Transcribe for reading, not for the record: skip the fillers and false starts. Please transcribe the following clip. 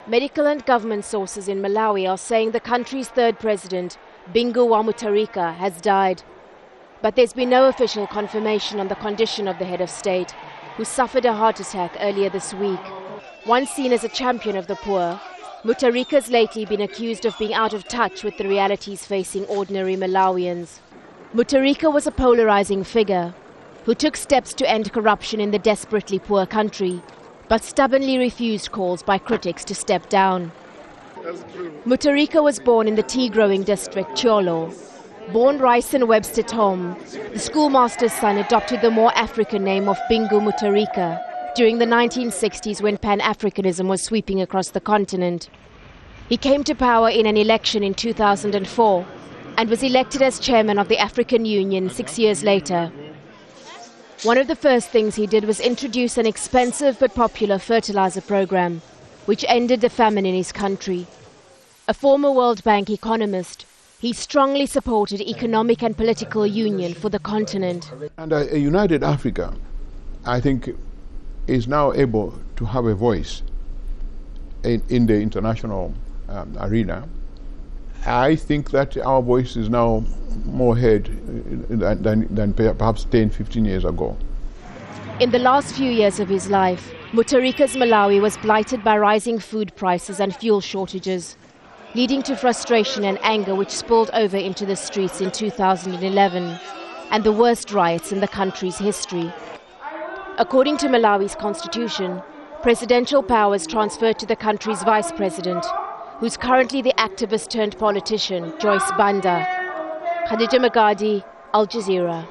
Medical and government sources in Malawi are saying the country's third president, Bingu Mutharika, has died. But there's been no official confirmation on the condition of the head of state, who suffered a heart attack earlier this week. Once seen as a champion of the poor, Mutharika's lately been accused of being out of touch with the realities facing ordinary Malawians. Mutharika was a polarizing figure who took steps to end corruption in the desperately poor country, but stubbornly refused calls by critics to step down. Mutharika was born in the tea-growing district Cholo. Born Rice and Webster Tom, the schoolmaster's son adopted the more African name of Bingu Mutharika during the 1960s when Pan-Africanism was sweeping across the continent. He came to power in an election in 2004 and was elected as chairman of the African Union 6 years later. One of the first things he did was introduce an expensive but popular fertilizer program, which ended the famine in his country. A former World Bank economist, he strongly supported economic and political union for the continent. And a united Africa, I think, is now able to have a voice in the international arena. I think that our voice is now more heard than perhaps 10, 15 years ago. In the last few years of his life, Mutharika's Malawi was blighted by rising food prices and fuel shortages, leading to frustration and anger which spilled over into the streets in 2011 and the worst riots in the country's history. According to Malawi's constitution, presidential powers transferred to the country's vice president, who's currently the activist-turned-politician Joyce Banda. Khadija Magardie, Al Jazeera.